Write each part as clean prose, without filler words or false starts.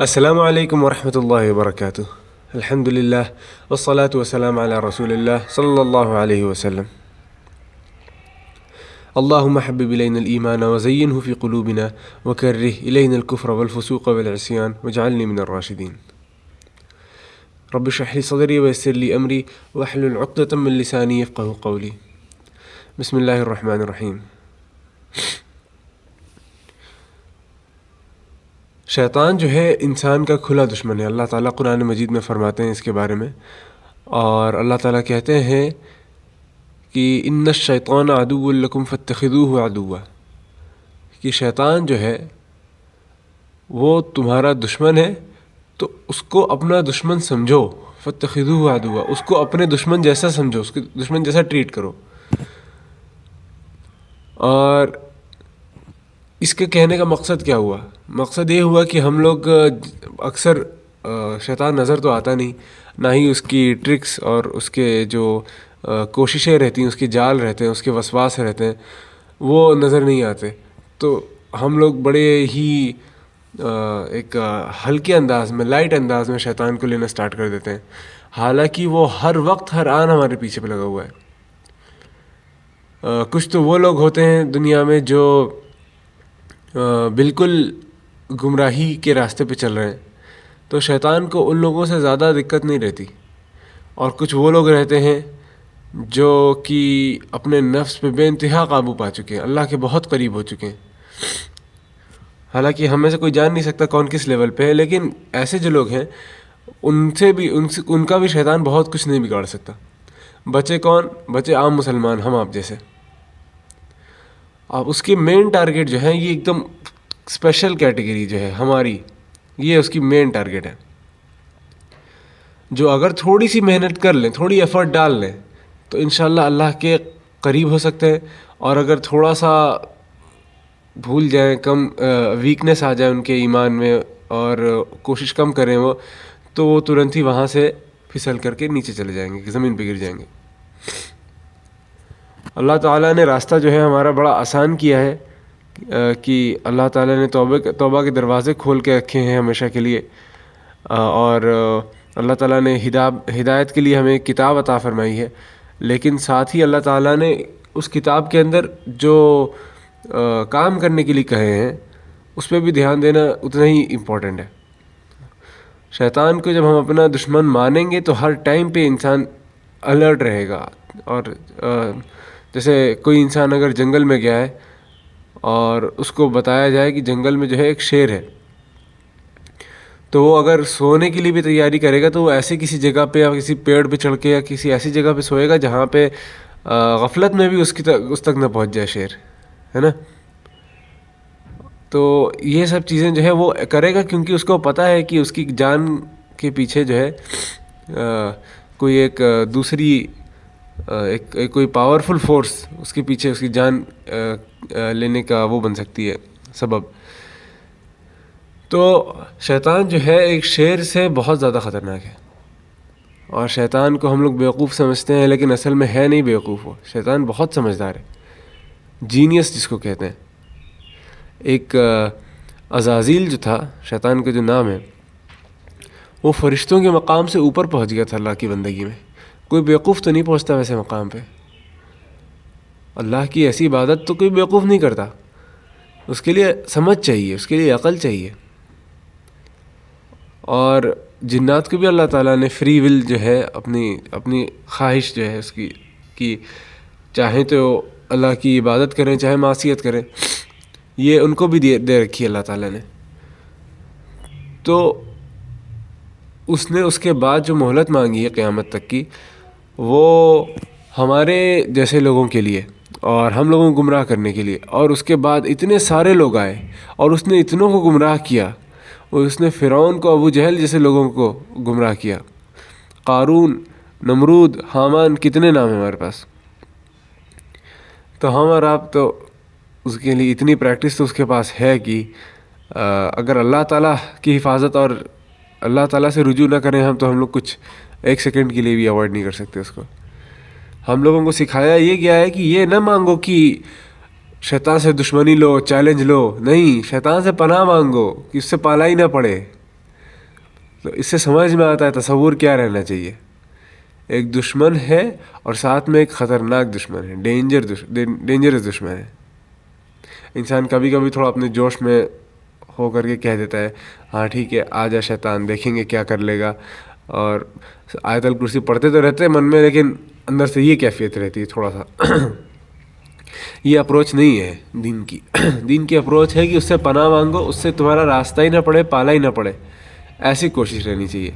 السلام علیکم ورحمۃ اللہ وبرکاتہ. الحمد للہ والصلاة والسلام علی رسول اللہ صلی اللہ علیہ وسلم. اللہم حبب الینا الایمان وزینہ فی قلوبنا وکرہ الینا الکفر والفسوق والعصیان واجعلنی من الراشدین. رب اشرح لی صدری ویسر لی امری واحلل عقدۃ من لسانی یفقہوا قولی. بسم اللہ الرحمن الرحیم. شیطان جو ہے انسان کا کھلا دشمن ہے. اللہ تعالیٰ قرآن مجید میں فرماتے ہیں اس کے بارے میں، اور اللہ تعالیٰ کہتے ہیں کہ ان الشیطان عدو لکم فاتخذوہ عدوا، کہ شیطان جو ہے وہ تمہارا دشمن ہے تو اس کو اپنا دشمن سمجھو. فاتخذوہ عدوا، اس کو اپنے دشمن جیسا سمجھو، اس کے دشمن جیسا ٹریٹ کرو. اور اس کے کہنے کا مقصد کیا ہوا؟ مقصد یہ ہوا کہ ہم لوگ اکثر شیطان نظر تو آتا نہیں، نہ ہی اس کی ٹرکس اور اس کے جو کوششیں رہتی ہیں، اس کے جال رہتے ہیں، اس کے وسواس رہتے ہیں، وہ نظر نہیں آتے. تو ہم لوگ بڑے ہی ایک ہلکے انداز میں، لائٹ انداز میں شیطان کو لینا سٹارٹ کر دیتے ہیں، حالانکہ وہ ہر وقت ہر آن ہمارے پیچھے پہ لگا ہوا ہے. کچھ تو وہ لوگ ہوتے ہیں دنیا میں جو بالکل گمراہی کے راستے پہ چل رہے ہیں، تو شیطان کو ان لوگوں سے زیادہ دقت نہیں رہتی. اور کچھ وہ لوگ رہتے ہیں جو کہ اپنے نفس پہ بے انتہا قابو پا چکے ہیں، اللہ کے بہت قریب ہو چکے ہیں. حالانکہ ہم میں سے کوئی جان نہیں سکتا کون کس لیول پہ ہے، لیکن ایسے جو لوگ ہیں ان کا بھی شیطان بہت کچھ نہیں بگاڑ سکتا. بچے کون؟ بچے عام مسلمان، ہم آپ جیسے. اب اس کی مین ٹارگیٹ جو ہے، یہ ایک دم اسپیشل کیٹیگری جو ہے ہماری، یہ اس کی مین ٹارگیٹ ہے. جو اگر تھوڑی سی محنت کر لیں، تھوڑی ایفرٹ ڈال لیں، تو انشاءاللہ اللہ کے قریب ہو سکتے ہیں. اور اگر تھوڑا سا بھول جائیں، کم ویکنیس آ جائے ان کے ایمان میں اور کوشش کم کریں وہ، تو وہ ترنت ہی وہاں سے پھسل کر کے نیچے چلے جائیں گے، زمین پہ گر جائیں گے. اللہ تعالیٰ نے راستہ جو ہے ہمارا بڑا آسان کیا ہے، کہ اللہ تعالیٰ نے توبہ کے دروازے کھول کے رکھے ہیں ہمیشہ کے لیے. اور اللہ تعالیٰ نے ہدایت کے لیے ہمیں کتاب عطا فرمائی ہے. لیکن ساتھ ہی اللہ تعالیٰ نے اس کتاب کے اندر جو کام کرنے کے لیے کہے ہیں، اس پہ بھی دھیان دینا اتنا ہی امپورٹنٹ ہے. شیطان کو جب ہم اپنا دشمن مانیں گے تو ہر ٹائم پہ انسان الرٹ رہے گا. اور جیسے کوئی انسان اگر جنگل میں گیا ہے اور اس کو بتایا جائے کہ جنگل میں جو ہے ایک شیر ہے، تو وہ اگر سونے کے لیے بھی تیاری کرے گا تو وہ ایسے کسی جگہ پہ یا کسی پیڑ پہ چڑھ کے یا کسی ایسی جگہ پہ سوئے گا جہاں پہ غفلت میں بھی اس تک نہ پہنچ جائے شیر، ہے نا. تو یہ سب چیزیں جو ہے وہ کرے گا، کیونکہ اس کو پتہ ہے کہ اس کی جان کے پیچھے جو ہے کوئی ایک دوسری کوئی پاورفل فورس اس کے پیچھے اس کی جان لینے کا وہ بن سکتی ہے سبب. تو شیطان جو ہے ایک شیر سے بہت زیادہ خطرناک ہے. اور شیطان کو ہم لوگ بیوقوف سمجھتے ہیں، لیکن اصل میں ہے نہیں بیوقوف. وہ شیطان بہت سمجھدار ہے، جینیس جس کو کہتے ہیں. ایک عزازیل جو تھا، شیطان کا جو نام ہے، وہ فرشتوں کے مقام سے اوپر پہنچ گیا تھا اللہ کی بندگی میں. کوئی بیوقوف تو نہیں پہنچتا ویسے مقام پہ. اللہ کی ایسی عبادت تو کوئی بیوقوف نہیں کرتا. اس کے لیے سمجھ چاہیے، اس کے لیے عقل چاہیے. اور جنات کو بھی اللہ تعالیٰ نے فری ول جو ہے، اپنی خواہش جو ہے اس کی، کہ چاہیں تو اللہ کی عبادت کریں، چاہے معصیت کریں، یہ ان کو بھی دے رکھی ہے اللہ تعالیٰ نے. تو اس نے اس کے بعد جو مہلت مانگی ہے قیامت تک کی، وہ ہمارے جیسے لوگوں کے لیے اور ہم لوگوں کو گمراہ کرنے کے لیے. اور اس کے بعد اتنے سارے لوگ آئے اور اس نے اتنوں کو گمراہ کیا. اور اس نے فرعون کو، ابو جہل جیسے لوگوں کو گمراہ کیا، قارون، نمرود، حامان، کتنے نام ہیں ہمارے پاس. تو ہم اور آپ تو اس کے لیے اتنی پریکٹس تو اس کے پاس ہے کہ اگر اللہ تعالیٰ کی حفاظت اور اللہ تعالیٰ سے رجوع نہ کریں ہم، تو ہم لوگ کچھ ایک سیکنڈ کے لیے بھی اوائڈ نہیں کر سکتے اس کو. ہم لوگوں کو سکھایا یہ گیا ہے کہ یہ نہ مانگو کہ شیطان سے دشمنی لو، چیلنج لو. نہیں، شیطان سے پناہ مانگو کہ اس سے پالا ہی نہ پڑے. تو اس سے سمجھ میں آتا ہے تصور کیا رہنا چاہیے. ایک دشمن ہے اور ساتھ میں ایک خطرناک دشمن ہے, ڈینجرس دشمن ہے. انسان کبھی کبھی تھوڑا اپنے جوش میں ہو کر کے کہہ دیتا ہے ہاں ٹھیک ہے آ جا شیطان, دیکھیں گے کیا کر لے گا, اور آیت الکرسی پڑھتے تو رہتے ہیں من میں, لیکن اندر سے یہ کیفیت رہتی ہے تھوڑا سا. یہ اپروچ نہیں ہے دین کی. دین کی اپروچ ہے کہ اس سے پناہ مانگو, اس سے تمہارا راستہ ہی نہ پڑے, پالا ہی نہ پڑے, ایسی کوشش رہنی چاہیے.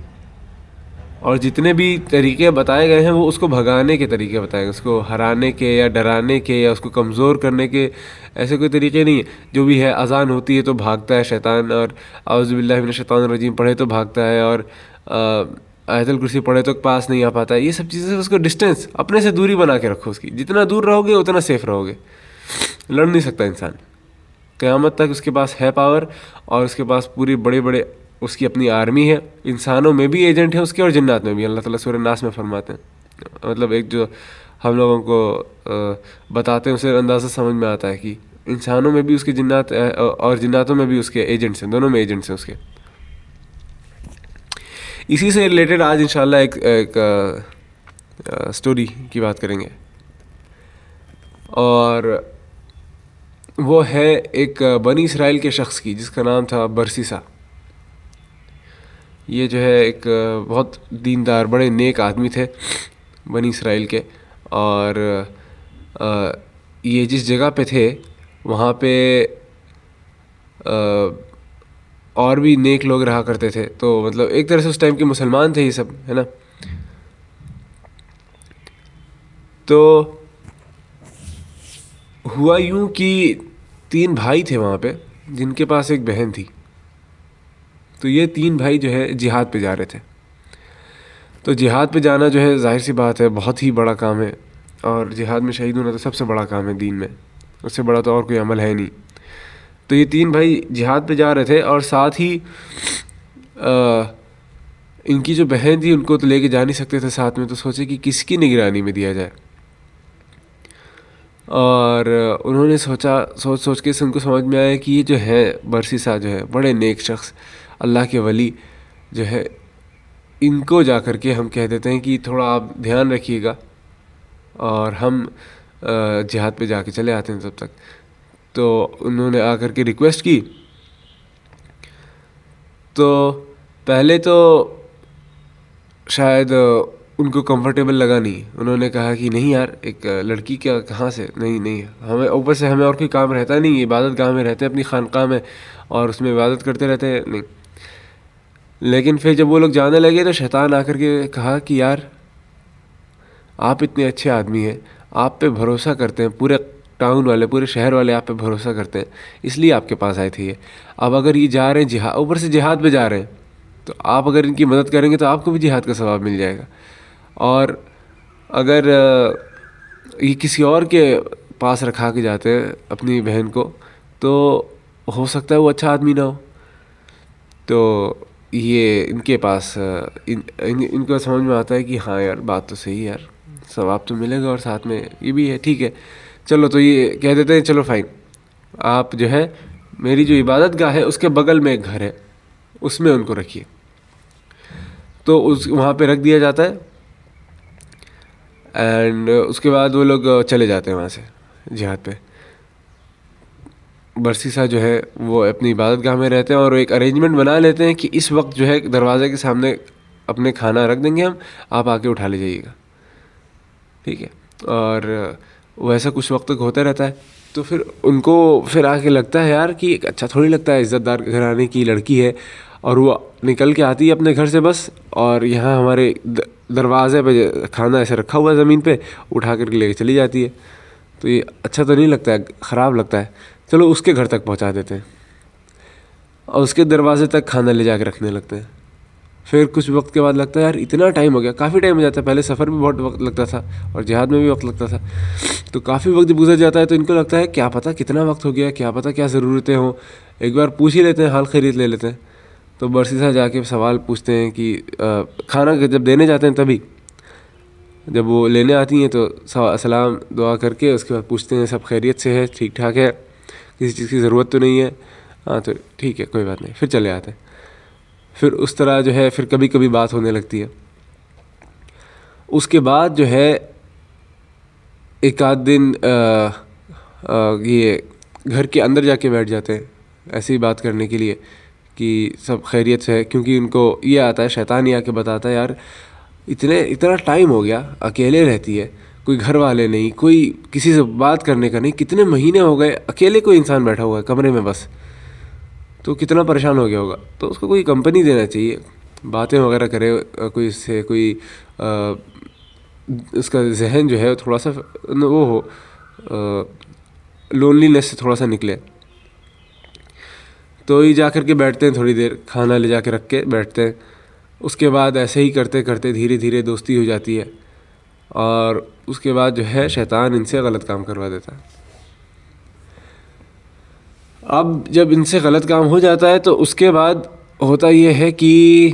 اور جتنے بھی طریقے بتائے گئے ہیں وہ اس کو بھگانے کے طریقے بتائے گئے, اس کو ہرانے کے یا ڈرانے کے یا اس کو کمزور کرنے کے ایسے کوئی طریقے نہیں ہیں. جو بھی ہے اذان ہوتی ہے تو بھاگتا ہے شیطان, اور اعوذ باللہ من الشیطان الرجیم پڑھے تو بھاگتا ہے, اور آیت الکرسی پڑھے تو پاس نہیں آ پاتا ہے. یہ سب چیزیں اس کو ڈسٹینس, اپنے سے دوری بنا کے رکھو اس کی. جتنا دور رہو گے اتنا سیف رہو گے. لڑ نہیں سکتا انسان, قیامت تک اس کے پاس ہے پاور, اور اس کے پاس پوری بڑے بڑے اس کی اپنی آرمی ہے. انسانوں میں بھی ایجنٹ ہے اس کے اور جنات میں بھی. اللہ تعالیٰ سورہ ناس میں فرماتے ہیں, مطلب ایک جو ہم لوگوں کو بتاتے ہیں اسے اندازہ سمجھ میں آتا ہے کہ انسانوں میں بھی اس کے جنات اور جناتوں میں بھی اس کے ایجنٹس ہیں, دونوں میں ایجنٹس ہیں اس کے. اسی سے ریلیٹڈ آج انشاءاللہ ایک سٹوری کی بات کریں گے, اور وہ ہے ایک بنی اسرائیل کے شخص کی جس کا نام تھا برسیسا. یہ جو ہے ایک بہت دیندار بڑے نیک آدمی تھے بنی اسرائیل کے, اور یہ جس جگہ پہ تھے وہاں پہ اور بھی نیک لوگ رہا کرتے تھے. تو مطلب ایک طرح سے اس ٹائم کے مسلمان تھے یہ سب, ہے نا. تو ہوا یوں کہ 3 بھائی تھے وہاں پہ جن کے پاس ایک بہن تھی. تو یہ 3 بھائی جو ہے جہاد پہ جا رہے تھے. تو جہاد پہ جانا جو ہے ظاہر سی بات ہے بہت ہی بڑا کام ہے, اور جہاد میں شہید ہونا تو سب سے بڑا کام ہے دین میں, اس سے بڑا تو اور کوئی عمل ہے نہیں. تو یہ 3 بھائی جہاد پہ جا رہے تھے, اور ساتھ ہی ان کی جو بہن تھی ان کو تو لے کے جا نہیں سکتے تھے ساتھ میں, تو سوچے کہ کس کی نگرانی میں دیا جائے. اور انہوں نے سوچ کے ان کو سمجھ میں آیا کہ یہ جو ہے برسیسا جو ہے بڑے نیک شخص, اللہ کے ولی جو ہے, ان کو جا کر کے ہم کہہ دیتے ہیں کہ تھوڑا آپ دھیان رکھیے گا, اور ہم جہاد پہ جا کے چلے آتے ہیں تب تک. تو انہوں نے آ کر کے ریکویسٹ کی. تو پہلے تو شاید ان کو کمفرٹیبل لگا نہیں. انہوں نے کہا کہ نہیں یار, ایک لڑکی کیا کہاں سے, نہیں ہمیں اوپر سے ہمیں اور کوئی کام رہتا نہیں, عبادت گاہ میں رہتے ہیں اپنی خانقاہ میں, اور اس میں عبادت کرتے رہتے ہیں, نہیں. لیکن پھر جب وہ لوگ جانے لگے تو شیطان آ کر کے کہا کہ یار آپ اتنے اچھے آدمی ہیں, آپ پہ بھروسہ کرتے ہیں, پورے ٹاؤن والے پورے شہر والے آپ پہ بھروسہ کرتے ہیں, اس لیے آپ کے پاس آئے تھے یہ. اب اگر یہ جا رہے ہیں جہاد, اوپر سے جہاد پہ جا رہے ہیں, تو آپ اگر ان کی مدد کریں گے تو آپ کو بھی جہاد کا ثواب مل جائے گا. اور اگر یہ کسی اور کے پاس رکھا کے جاتے ہیں اپنی بہن کو, تو ہو سکتا ہے وہ اچھا آدمی نہ ہو. تو یہ ان کے پاس ان کو سمجھ میں آتا ہے کہ ہاں یار بات تو صحیح ہے یار, ثواب تو ملے گا اور ساتھ میں یہ بھی ہے, ٹھیک ہے چلو. تو یہ کہہ دیتے ہیں چلو فائن, آپ جو ہے میری جو عبادت گاہ ہے اس کے بغل میں ایک گھر ہے, اس میں ان کو رکھیے. تو وہاں پہ رکھ دیا جاتا ہے, اینڈ اس کے بعد وہ لوگ چلے جاتے ہیں وہاں سے جہاد پہ. برسیسا جو ہے وہ اپنی عبادت گاہ میں رہتے ہیں, اور ایک ارینجمنٹ بنا لیتے ہیں کہ اس وقت جو ہے دروازے کے سامنے اپنے کھانا رکھ دیں گے ہم, آپ آ کے اٹھا لے جائیے گا, ٹھیک ہے. اور ویسا کچھ وقت تک ہوتا رہتا ہے. تو پھر ان کو پھر آ کے لگتا ہے یار کہ اچھا تھوڑی لگتا ہے, عزت دار گھرانے کی لڑکی ہے, اور وہ نکل کے آتی ہے اپنے گھر سے بس, اور یہاں ہمارے دروازے پہ کھانا ایسے رکھا ہوا ہے زمین پہ, اٹھا کر کے لے کے چلی جاتی ہے. تو یہ اچھا تو نہیں لگتا ہے, خراب لگتا ہے. چلو اس کے گھر تک پہنچا دیتے ہیں, اور اس کے دروازے تک کھانا لے جا کے رکھنے لگتے ہیں. پھر کچھ وقت کے بعد لگتا ہے یار اتنا ٹائم ہو گیا, کافی ٹائم ہو جاتا ہے. پہلے سفر بھی بہت وقت لگتا تھا, اور جہاد میں بھی وقت لگتا تھا. تو کافی وقت گزر جاتا ہے, تو ان کو لگتا ہے کیا پتہ کتنا وقت ہو گیا, کیا پتہ کیا ضرورتیں ہوں, ایک بار پوچھ ہی لیتے ہیں, حال خیریت لے لیتے ہیں. تو برسیسا جا کے سوال پوچھتے ہیں کہ کھانا جب دینے جاتے ہیں تبھی, جب وہ لینے آتی ہیں تو سلام دعا کر کے اس کے بعد پوچھتے ہیں سب خیریت سے ہے, ٹھیک ٹھاک ہے, کسی چیز کی ضرورت تو نہیں ہے, ہاں تو ٹھیک ہے کوئی بات نہیں, پھر چلے آتے ہیں. پھر اس طرح جو ہے پھر کبھی کبھی بات ہونے لگتی ہے. اس کے بعد جو ہے ایک آدھ دن یہ گھر کے اندر جا کے بیٹھ جاتے ہیں ایسے ہی بات کرنے کے لیے کہ سب خیریت سے ہے, کیونکہ ان کو یہ آتا ہے, شیطان یہ آ کے بتاتا ہے یار اتنا ٹائم ہو گیا, اکیلے رہتی ہے, کوئی گھر والے نہیں, کوئی کسی سے بات کرنے کا نہیں, کتنے مہینے ہو گئے اکیلے کوئی انسان بیٹھا ہوا ہے کمرے میں بس, تو کتنا پریشان ہو گیا ہوگا. تو اس کو کوئی کمپنی دینا چاہیے, باتیں وغیرہ کرے کوئی, اس سے کوئی اس کا ذہن جو ہے تھوڑا سا وہ ہو, لونلینس سے تھوڑا سا نکلے. تو یہ جا کر کے بیٹھتے ہیں, تھوڑی دیر کھانا لے جا کے رکھ کے بیٹھتے ہیں. اس کے بعد ایسے ہی کرتے کرتے دھیرے دھیرے دوستی ہو جاتی ہے, اور اس کے بعد جو ہے شیطان ان سے غلط کام کروا دیتا ہے. اب جب ان سے غلط کام ہو جاتا ہے تو اس کے بعد ہوتا یہ ہے کہ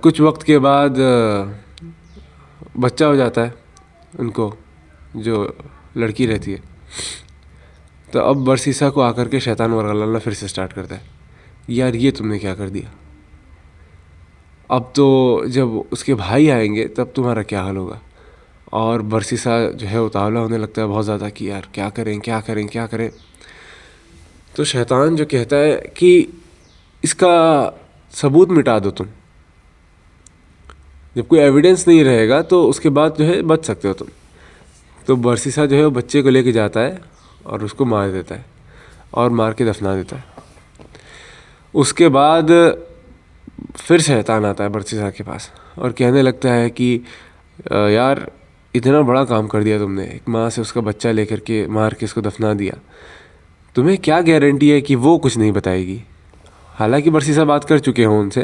کچھ وقت کے بعد بچہ ہو جاتا ہے ان کو, جو لڑکی رہتی ہے. تو اب برسیسا کو آ کر کے شیطان ورغلنا پھر سے سٹارٹ کرتا ہے, یار یہ تم نے کیا کر دیا, اب تو جب اس کے بھائی آئیں گے تب تمہارا کیا حال ہوگا. اور برسیسا جو ہے اتاولا ہونے لگتا ہے بہت زیادہ کہ یار کیا کریں کیا کریں کیا کریں. تو شیطان جو کہتا ہے کہ اس کا ثبوت مٹا دو تم, جب کوئی ایویڈنس نہیں رہے گا تو اس کے بعد جو ہے بچ سکتے ہو تم. تو برسیسا جو ہے وہ بچے کو لے کے جاتا ہے اور اس کو مار دیتا ہے, اور مار کے دفنا دیتا ہے. اس کے بعد پھر شیطان آتا ہے برسیسا کے پاس اور کہنے لگتا ہے کہ یار اتنا بڑا کام کر دیا تم نے, ایک ماں سے اس کا بچہ لے کر کے مار کے اس کو دفنا دیا, تمہیں کیا گارنٹی ہے کہ وہ کچھ نہیں بتائے گی. حالانکہ برسیسا بات کر چکے ہوں ان سے,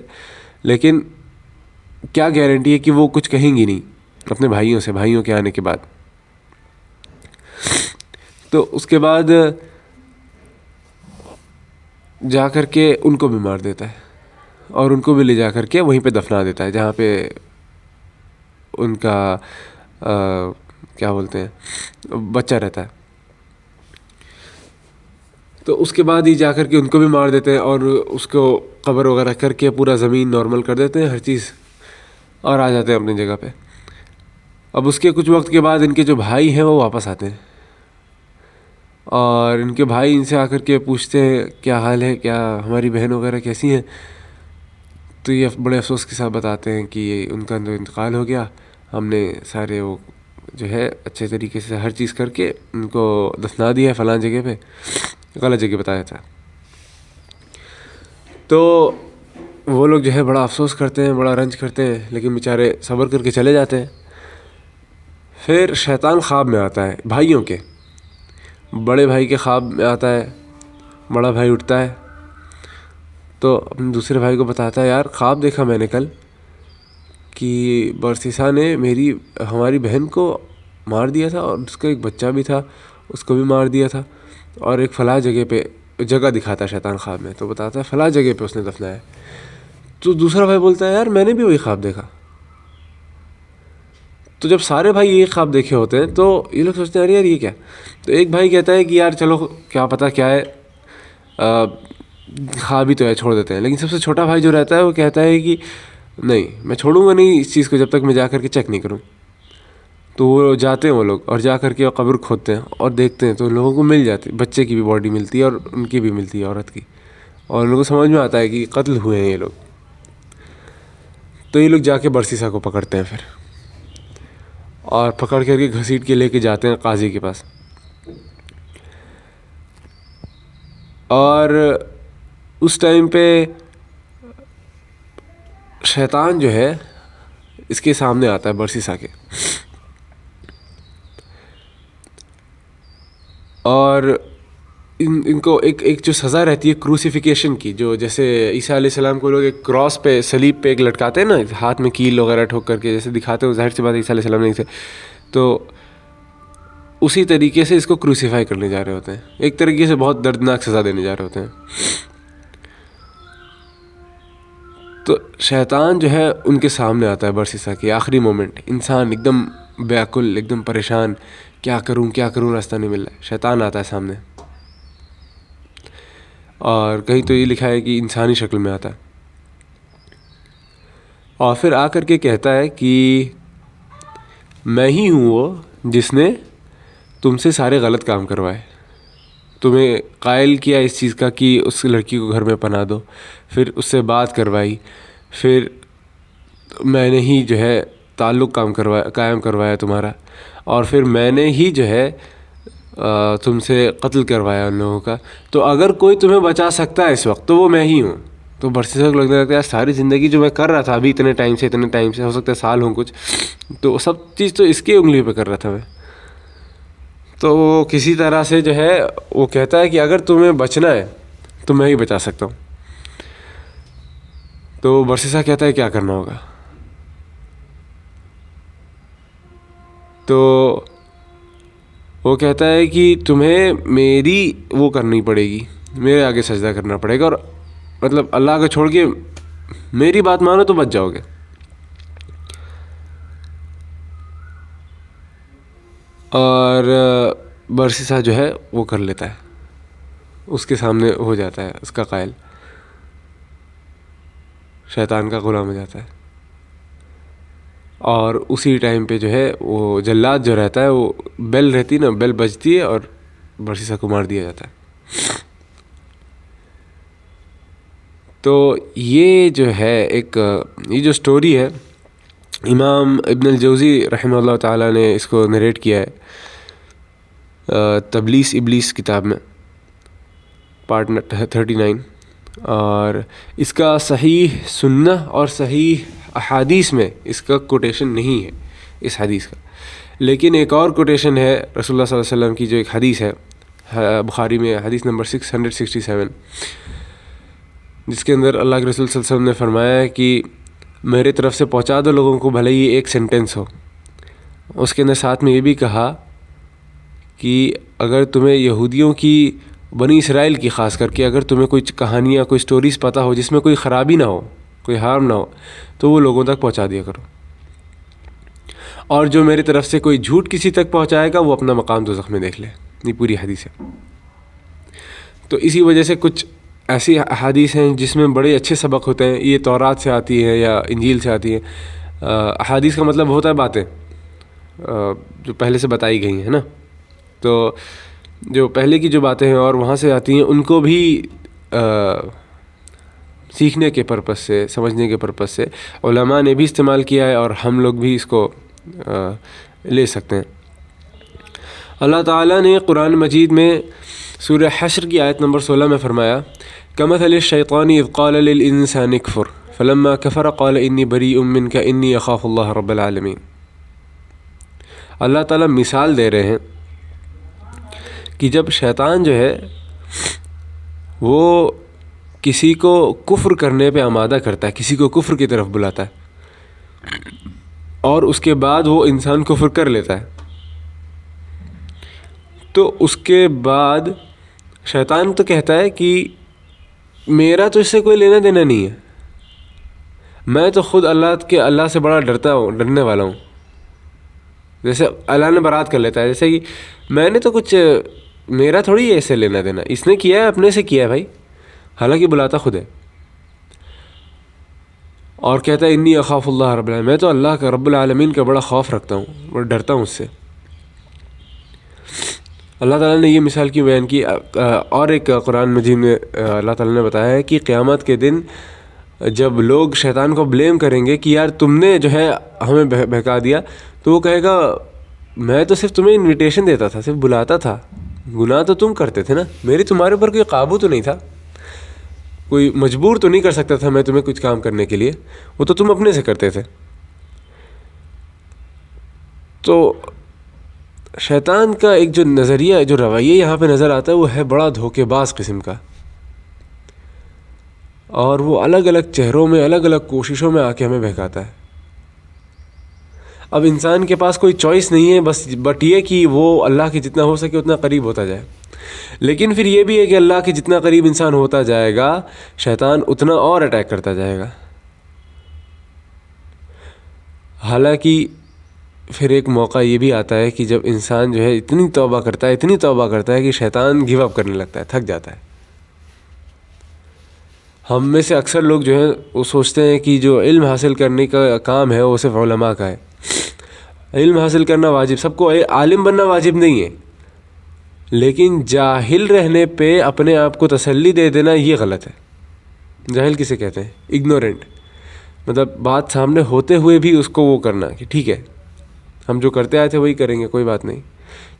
لیکن کیا گارنٹی ہے کہ وہ کچھ کہیں گی نہیں اپنے بھائیوں سے, بھائیوں کے آنے کے بعد. تو اس کے بعد جا کر کے ان کو بھی مار دیتا ہے, اور ان کو بھی لے جا کر کے وہیں پہ دفنا دیتا ہے جہاں پہ ان کا کیا بولتے ہیں بچہ رہتا ہے. تو اس کے بعد ہی جا کر کے ان کو بھی مار دیتے ہیں, اور اس کو قبر وغیرہ کر کے پورا زمین نارمل کر دیتے ہیں ہر چیز, اور آ جاتے ہیں اپنی جگہ پہ. اب اس کے کچھ وقت کے بعد ان کے جو بھائی ہیں وہ واپس آتے ہیں, اور ان کے بھائی ان سے آ کر کے پوچھتے ہیں کیا حال ہے, کیا ہماری بہن وغیرہ کیسی ہیں. تو یہ بڑے افسوس کے ساتھ بتاتے ہیں کہ ان کا تو انتقال ہو گیا, ہم نے سارے وہ جو ہے اچھے طریقے سے ہر چیز کر کے ان کو دفنا دیا ہے فلاں جگہ پہ, غلط جگہ بتایا تھا. تو وہ لوگ جو ہے بڑا افسوس کرتے ہیں, بڑا رنج کرتے ہیں, لیکن بیچارے صبر کر کے چلے جاتے ہیں. پھر شیطان خواب میں آتا ہے بھائیوں کے, بڑے بھائی کے خواب میں آتا ہے. بڑا بھائی اٹھتا ہے تو اپنے دوسرے بھائی کو بتاتا ہے یار خواب دیکھا میں نے کل کہ برسیسا نے ہماری بہن کو مار دیا تھا, اور اس کا ایک بچہ بھی تھا اس کو بھی مار دیا تھا, اور ایک فلاں جگہ پہ جگہ دکھاتا ہے شیطان خواب میں, تو بتاتا ہے فلاں جگہ پہ اس نے دفنایا ہے. تو دوسرا بھائی بولتا ہے یار میں نے بھی وہی خواب دیکھا. تو جب سارے بھائی یہ خواب دیکھے ہوتے ہیں تو یہ لوگ سوچتے ہیں یار یہ کیا. تو ایک بھائی کہتا ہے کہ یار چلو کیا پتہ کیا ہے, خواب ہی تو ہے چھوڑ دیتے ہیں. لیکن سب سے چھوٹا بھائی جو رہتا ہے وہ کہتا ہے کہ نہیں میں چھوڑوں گا نہیں اس چیز کو جب تک میں جا کر کے چیک نہیں کروں. تو وہ جاتے ہیں وہ لوگ, اور جا کر کے قبر کھودتے ہیں اور دیکھتے ہیں تو لوگوں کو مل جاتی, بچے کی بھی باڈی ملتی ہے اور ان کی بھی ملتی ہے عورت کی, اور ان لوگوں کو سمجھ میں آتا ہے کہ قتل ہوئے ہیں یہ لوگ. تو یہ لوگ جا کے برسیسا کو پکڑتے ہیں پھر, اور پکڑ کر کے گھسیٹ کے لے کے جاتے ہیں قاضی کے پاس. اور اس ٹائم پہ شیطان جو ہے اس کے سامنے آتا ہے برسیسا کے, اور ان کو ایک جو سزا رہتی ہے کروسیفیکیشن کی, جو جیسے عیسیٰ علیہ السلام کو لوگ ایک کراس پہ صلیب پہ ایک لٹکاتے ہیں نا, ہاتھ میں کیل وغیرہ ٹھوک کر کے جیسے دکھاتے ہیں, ظاہر سی بات عیسیٰ علیہ السلام نہیں تھے, تو اسی طریقے سے اس کو کروسیفائی کرنے جا رہے ہوتے ہیں, ایک طریقے سے بہت دردناک سزا دینے جا رہے ہوتے ہیں. تو شیطان جو ہے ان کے سامنے آتا ہے برسیسا کے آخری مومنٹ, انسان ایک دم بیاکل, ایک دم پریشان, کیا کروں راستہ نہیں مل رہا ہے. شیطان آتا ہے سامنے, اور کہیں تو یہ لکھا ہے کہ انسانی شکل میں آتا ہے. اور پھر آ کر کے کہتا ہے کہ میں ہی ہوں وہ جس نے تم سے سارے غلط کام کروائے، تمہیں قائل کیا اس چیز کا کہ اس لڑکی کو گھر میں پناہ دو، پھر اس سے بات کروائی، پھر میں نے ہی جو ہے تعلق قائم کروایا تمہارا، اور پھر میں نے ہی جو ہے تم سے قتل کروایا ان لوگوں کا. تو اگر کوئی تمہیں بچا سکتا ہے اس وقت تو وہ میں ہی ہوں. تو برسیسہ کو لگنے لگتا ہے ساری زندگی جو میں کر رہا تھا ابھی اتنے ٹائم سے ہو سکتا ہے سال ہوں کچھ، تو سب چیز تو اس کی انگلی پہ کر رہا تھا میں. تو وہ کسی طرح سے جو ہے وہ کہتا ہے کہ اگر تمہیں بچنا ہے تو میں ہی بچا سکتا ہوں. تو برسیسہ کہتا ہے کیا کرنا ہوگا؟ تو وہ کہتا ہے کہ تمہیں میری وہ کرنی پڑے گی، میرے آگے سجدہ کرنا پڑے گا، اور مطلب اللہ کو چھوڑ کے میری بات مانو تو بچ جاؤ گے. اور برسیسہ جو ہے وہ کر لیتا ہے، اس کے سامنے ہو جاتا ہے، اس کا قائل شیطان کا غلام ہو جاتا ہے. اور اسی ٹائم پہ جو ہے وہ جلاد جو رہتا ہے، وہ بیل رہتی نا، بیل بجتی ہے اور برسیسہ کو مار دیا جاتا ہے. تو یہ جو ہے یہ جو سٹوری ہے، امام ابن الجوزی رحمہ اللہ تعالیٰ نے اس کو نریٹ کیا ہے تبلیس ابلیس کتاب میں، پارٹ 39. اور اس کا صحیح سنہ اور صحیح احادیث میں اس کا کوٹیشن نہیں ہے اس حدیث کا، لیکن ایک اور کوٹیشن ہے رسول اللہ صلی اللہ علیہ وسلم کی، جو ایک حدیث ہے بخاری میں، حدیث نمبر 667، جس کے اندر اللہ کے رسول صلی اللہ علیہ وسلم نے فرمایا ہے کہ میرے طرف سے پہنچا دو لوگوں کو، بھلے ہی ایک سینٹنس ہو. اس کے اندر ساتھ میں یہ بھی کہا کہ اگر تمہیں یہودیوں کی، بنی اسرائیل کی خاص کر کے، اگر تمہیں کوئی کہانیاں، کوئی سٹوریز پتہ ہو جس میں کوئی خرابی نہ ہو، کوئی ہارم نہ ہو، تو وہ لوگوں تک پہنچا دیا کرو. اور جو میری طرف سے کوئی جھوٹ کسی تک پہنچائے گا وہ اپنا مقام دوزخ میں دیکھ لے. یہ پوری حدیث ہے. تو اسی وجہ سے کچھ ایسی احادیث ہیں جس میں بڑے اچھے سبق ہوتے ہیں. یہ تورات سے آتی ہے یا انجیل سے آتی ہے. احادیث کا مطلب ہوتا ہے باتیں جو پہلے سے بتائی گئی ہیں نا. تو جو پہلے کی جو باتیں ہیں اور وہاں سے آتی ہیں، ان کو بھی سیکھنے کے پرپس سے، سمجھنے کے پرپس سے علماء نے بھی استعمال کیا ہے، اور ہم لوگ بھی اس کو لے سکتے ہیں. اللہ تعالیٰ نے قرآن مجید میں سورہ حشر کی آیت نمبر 16 میں فرمایا كَمَثَلِ الشَّيْطَانِ إِذْ قَالَ لِلْإِنسَانِ اكْفُرْ فَلَمَّا كَفَرَ قَالَ إِنِّي بَرِيءٌ مِّنْكَ إِنِّي أَخَافُ اللَّهَ رَبَّ الْعَالَمِينَ. اللہ تعالیٰ مثال دے رہے ہیں کہ جب شیطان جو ہے وہ کسی کو کفر کرنے پہ آمادہ کرتا ہے، کسی کو کفر کی طرف بلاتا ہے، اور اس کے بعد وہ انسان کفر کر لیتا ہے، تو اس کے بعد شیطان تو کہتا ہے کہ میرا تو اس سے کوئی لینا دینا نہیں ہے، میں تو خود اللہ سے بڑا ڈرنے والا ہوں. جیسے اللہ نے برات کر لیتا ہے، جیسے کہ میں نے تو کچھ، میرا تھوڑی ہے اس سے لینا دینا، اس نے کیا ہے اپنے سے کیا ہے بھائی، حالانکہ بلاتا خود ہے. اور کہتا ہے انی اخاف اللہ رب العالمین، میں تو اللہ کا رب العالمین کا بڑا خوف رکھتا ہوں، بڑا ڈرتا ہوں اس سے. اللہ تعالیٰ نے یہ مثال کی بیان کی. اور ایک قرآن مجید میں اللہ تعالیٰ نے بتایا ہے کہ قیامت کے دن جب لوگ شیطان کو بلیم کریں گے کہ یار تم نے جو ہے ہمیں بہکا دیا، تو وہ کہے گا میں تو صرف تمہیں انویٹیشن دیتا تھا، صرف بلاتا تھا، گناہ تو تم کرتے تھے نا، میری تمہارے اوپر کوئی قابو تو نہیں تھا، کوئی مجبور تو نہیں کر سکتا تھا میں تمہیں کچھ کام کرنے کے لیے، وہ تو تم اپنے سے کرتے تھے. تو شیطان کا ایک جو نظریہ، جو رویہ یہاں پہ نظر آتا ہے، وہ ہے بڑا دھوکے باز قسم کا، اور وہ الگ الگ چہروں میں، الگ الگ کوششوں میں آ کے ہمیں بہکاتا ہے. اب انسان کے پاس کوئی چوائس نہیں ہے، بٹ یہ کہ وہ اللہ کے جتنا ہو سکے اتنا قریب ہوتا جائے. لیکن پھر یہ بھی ہے کہ اللہ کے جتنا قریب انسان ہوتا جائے گا، شیطان اتنا اور اٹیک کرتا جائے گا. حالانکہ پھر ایک موقع یہ بھی آتا ہے کہ جب انسان جو ہے اتنی توبہ کرتا ہے کہ شیطان گیو اپ کرنے لگتا ہے، تھک جاتا ہے. ہم میں سے اکثر لوگ جو ہیں وہ سوچتے ہیں کہ جو علم حاصل کرنے کا کام ہے وہ صرف علماء کا ہے. علم حاصل کرنا واجب، سب کو عالم بننا واجب نہیں ہے، لیکن جاہل رہنے پہ اپنے آپ کو تسلی دے دینا یہ غلط ہے. جاہل کسے کہتے ہیں؟ اگنورینٹ، مطلب بات سامنے ہوتے ہوئے بھی اس کو وہ کرنا کہ ٹھیک ہے ہم جو کرتے آئے تھے وہی کریں گے، کوئی بات نہیں.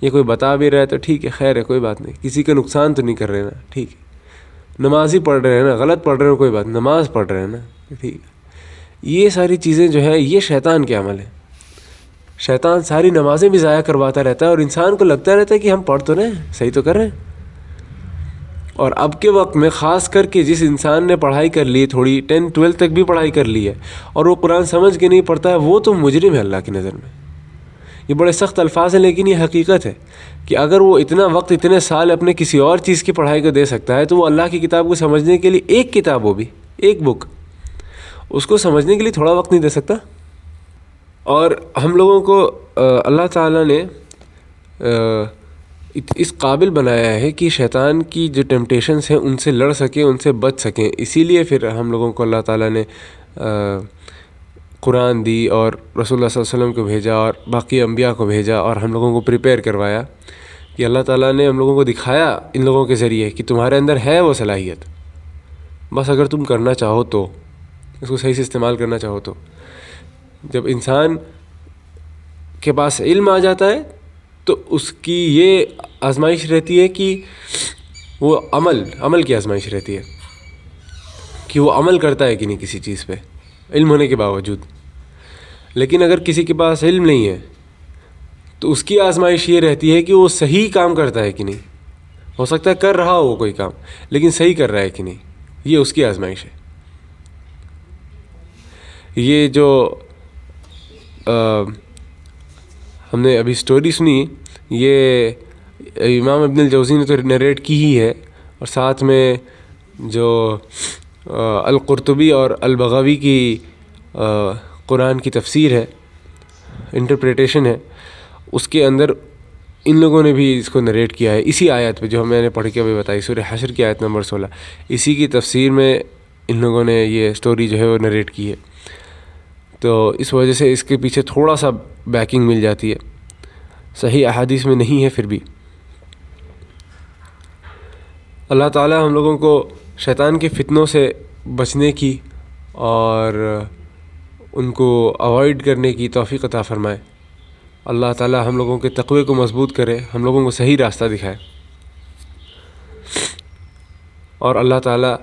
یہ کوئی بتا بھی رہا ہے تو ٹھیک ہے، خیر ہے، کوئی بات نہیں، کسی کا نقصان تو نہیں کر رہے نا، ٹھیک ہے. نماز ہی پڑھ رہے ہیں نا، غلط پڑھ رہے ہیں کوئی بات، نماز پڑھ رہے ہیں نا، ٹھیک ہے. یہ ساری چیزیں جو ہیں یہ شیطان کے عمل ہے. شیطان ساری نمازیں بھی ضائع کرواتا رہتا ہے اور انسان کو لگتا رہتا ہے کہ ہم پڑھ تو رہے ہیں، صحیح تو کر رہے ہیں. اور اب کے وقت میں خاص کر کے جس انسان نے پڑھائی کر لی تھوڑی 10 12 تک بھی پڑھائی کر لی ہے اور وہ قرآن سمجھ کے نہیں پڑھتا ہے، وہ تو مجرم ہے اللہ کی نظر میں. یہ بڑے سخت الفاظ ہیں لیکن یہ حقیقت ہے کہ اگر وہ اتنا وقت اتنے سال اپنے کسی اور چیز کی پڑھائی کو دے سکتا ہے تو وہ اللہ کی کتاب کو سمجھنے کے لیے ایک کتاب ہو بھی، ایک بک، اس کو سمجھنے کے لیے تھوڑا وقت نہیں دے سکتا. اور ہم لوگوں کو اللہ تعالیٰ نے اس قابل بنایا ہے کہ شیطان کی جو ٹیمپٹیشنس ہیں ان سے لڑ سکیں، ان سے بچ سکیں. اسی لیے پھر ہم لوگوں کو اللہ تعالیٰ نے قرآن دی اور رسول اللہ صلی اللہ علیہ وسلم کو بھیجا اور باقی انبیاء کو بھیجا اور ہم لوگوں کو پریپیئر کروایا کہ اللہ تعالیٰ نے ہم لوگوں کو دکھایا ان لوگوں کے ذریعے کہ تمہارے اندر ہے وہ صلاحیت، بس اگر تم کرنا چاہو تو، اس کو صحیح سے استعمال کرنا چاہو تو. جب انسان کے پاس علم آ جاتا ہے تو اس کی یہ آزمائش رہتی ہے کہ وہ عمل کی آزمائش رہتی ہے کہ وہ عمل کرتا ہے کہ نہیں کسی چیز پہ علم ہونے کے باوجود. لیکن اگر کسی کے پاس علم نہیں ہے تو اس کی آزمائش یہ رہتی ہے کہ وہ صحیح کام کرتا ہے کہ نہیں. ہو سکتا ہے کر رہا ہو وہ کوئی کام لیکن صحیح کر رہا ہے کہ نہیں، یہ اس کی آزمائش ہے. یہ جو ہم نے ابھی سٹوری سنی یہ امام ابن الجوزی نے تو نریٹ کی ہی ہے، اور ساتھ میں جو القرطبی اور البغوی کی قرآن کی تفسیر ہے، انٹرپریٹیشن ہے، اس کے اندر ان لوگوں نے بھی اس کو نریٹ کیا ہے اسی آیت پہ جو میں نے پڑھ کے ابھی بتائی، سورہ حشر کی آیت نمبر 16، اسی کی تفسیر میں ان لوگوں نے یہ سٹوری جو ہے وہ نریٹ کی ہے. تو اس وجہ سے اس کے پیچھے تھوڑا سا بیکنگ مل جاتی ہے، صحیح احادیث میں نہیں ہے. پھر بھی اللہ تعالیٰ ہم لوگوں کو شیطان کے فتنوں سے بچنے کی اور ان کو اوائڈ کرنے کی توفیق عطا فرمائے. اللہ تعالیٰ ہم لوگوں کے تقوی کو مضبوط کرے، ہم لوگوں کو صحیح راستہ دکھائے، اور اللہ تعالیٰ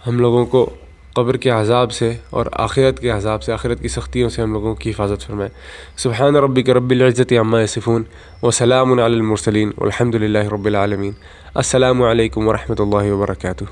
ہم لوگوں کو قبر کے عذاب سے اور آخرت کے عذاب سے، آخرت کی سختیوں سے ہم لوگوں کی حفاظت فرمائے. سبحان ربک رب العزت عما یصفون وسلام علی المرسلین والحمد للہ رب العالمین. السلام علیکم ورحمۃ اللہ وبرکاتہ.